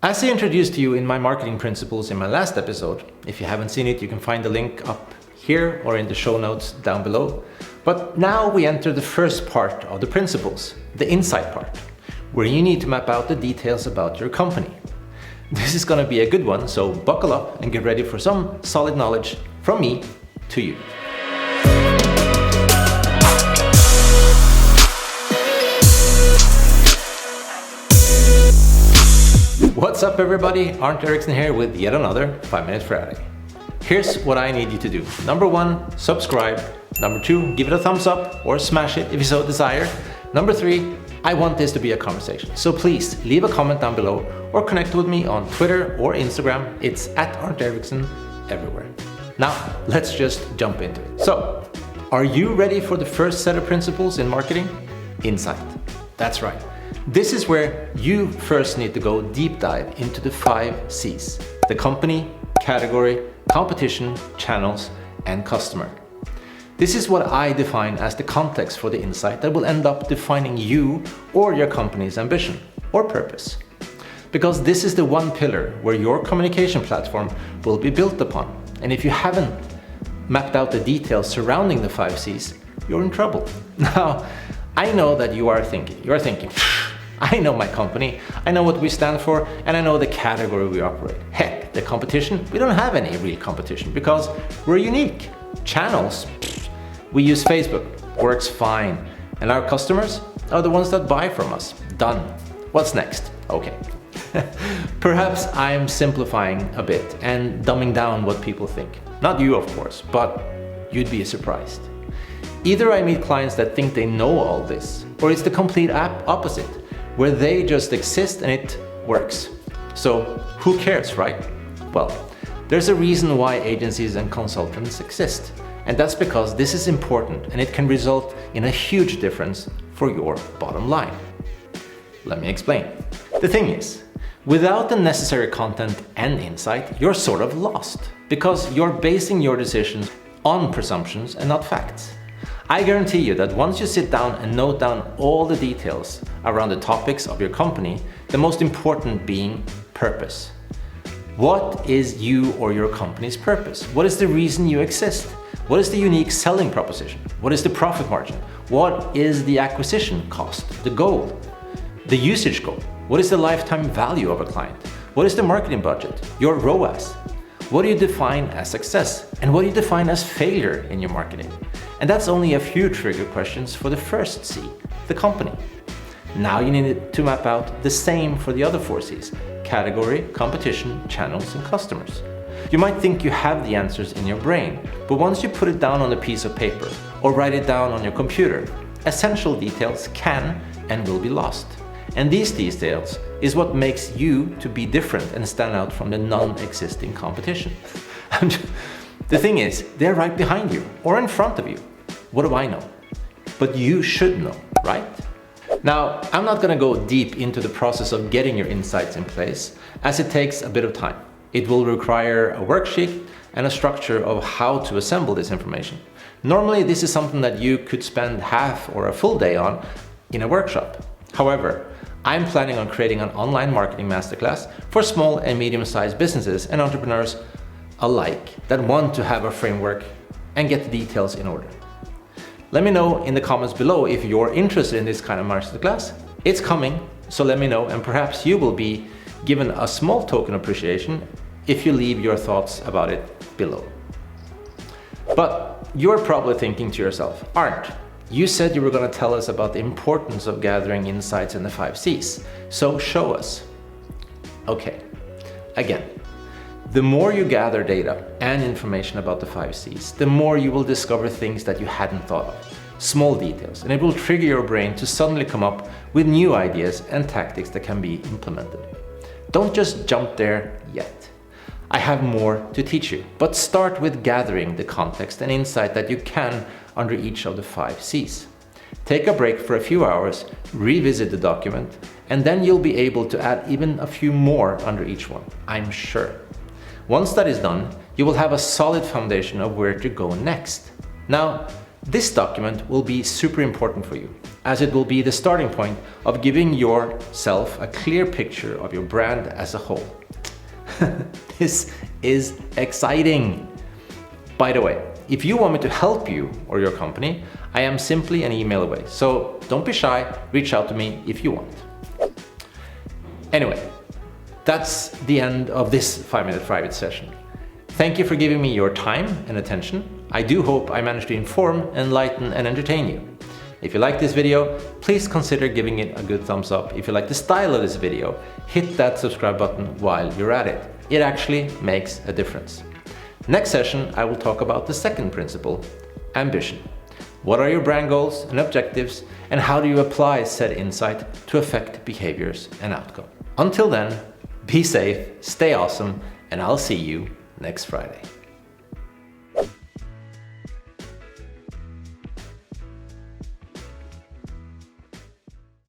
As I introduced to you in my marketing principles in my last episode, if you haven't seen it, you can find the link up here or in the show notes down below. But now we enter the first part of the principles, the insight part, where you need to map out the details about your company. This is going to be a good one, so buckle up and get ready for some solid knowledge from me to you. What's up everybody, Arnt Eriksen here with yet another 5 Minutes Friday. Here's what I need you to do. Number 1, subscribe. Number 2, give it a thumbs up or smash it if you so desire. Number 3, I want this to be a conversation. So please leave a comment down below or connect with me on Twitter or Instagram. It's @Arnt Eriksen everywhere. Now, let's just jump into it. So, are you ready for the first set of principles in marketing? Insight. That's right. This is where you first need to go deep dive into the 5 C's. The company, category, competition, channels, and customer. This is what I define as the context for the insight that will end up defining you or your company's ambition or purpose. Because this is the one pillar where your communication platform will be built upon. And if you haven't mapped out the details surrounding the 5 C's, you're in trouble. Now, I know that you are thinking, I know my company, I know what we stand for, and I know the category we operate. Heck, the competition, we don't have any real competition because we're unique. Channels, we use Facebook, works fine. And our customers are the ones that buy from us. Done. What's next? Okay. Perhaps I'm simplifying a bit and dumbing down what people think. Not you, of course, but you'd be surprised. Either I meet clients that think they know all this, or it's the complete opposite, where they just exist and it works. So who cares, right? Well, there's a reason why agencies and consultants exist. And that's because this is important and it can result in a huge difference for your bottom line. Let me explain. The thing is, without the necessary content and insight, you're sort of lost because you're basing your decisions on presumptions and not facts. I guarantee you that once you sit down and note down all the details around the topics of your company, the most important being purpose. What is you or your company's purpose? What is the reason you exist? What is the unique selling proposition? What is the profit margin? What is the acquisition cost, the goal, the usage goal? What is the lifetime value of a client? What is the marketing budget, your ROAS? What do you define as success? And what do you define as failure in your marketing? And that's only a few trigger questions for the first C, the company. Now you need to map out the same for the other 4 C's, category, competition, channels, and customers. You might think you have the answers in your brain, but once you put it down on a piece of paper or write it down on your computer, essential details can and will be lost. And these details is what makes you to be different and stand out from the non-existing competition. The thing is, they're right behind you or in front of you. What do I know? But you should know, right? Now, I'm not going to go deep into the process of getting your insights in place, as it takes a bit of time. It will require a worksheet and a structure of how to assemble this information. Normally, this is something that you could spend half or a full day on in a workshop. However, I'm planning on creating an online marketing masterclass for small and medium-sized businesses and entrepreneurs alike that want to have a framework and get the details in order. Let me know in the comments below if you're interested in this kind of masterclass. It's coming, so let me know, and perhaps you will be given a small token appreciation if you leave your thoughts about it below. But you're probably thinking to yourself, Arnt, you said you were going to tell us about the importance of gathering insights in the 5 C's, so show us. Okay, again, the more you gather data and information about the 5 C's, the more you will discover things that you hadn't thought of, small details, and it will trigger your brain to suddenly come up with new ideas and tactics that can be implemented. Don't just jump there yet. I have more to teach you, but start with gathering the context and insight that you can under each of the 5 C's. Take a break for a few hours, revisit the document, and then you'll be able to add even a few more under each one, I'm sure. Once that is done, you will have a solid foundation of where to go next. Now, This document will be super important for you, as it will be the starting point of giving yourself a clear picture of your brand as a whole. This is exciting! By the way, if you want me to help you or your company, I am simply an email away. So don't be shy, reach out to me if you want. Anyway, that's the end of this 5-minute private session. Thank you for giving me your time and attention. I do hope I managed to inform, enlighten, and entertain you. If you like this video, please consider giving it a good thumbs up. If you like the style of this video, hit that subscribe button while you're at it. It actually makes a difference. Next session, I will talk about the second principle, ambition. What are your brand goals and objectives, and how do you apply said insight to affect behaviors and outcome? Until then, be safe, stay awesome, and I'll see you next Friday.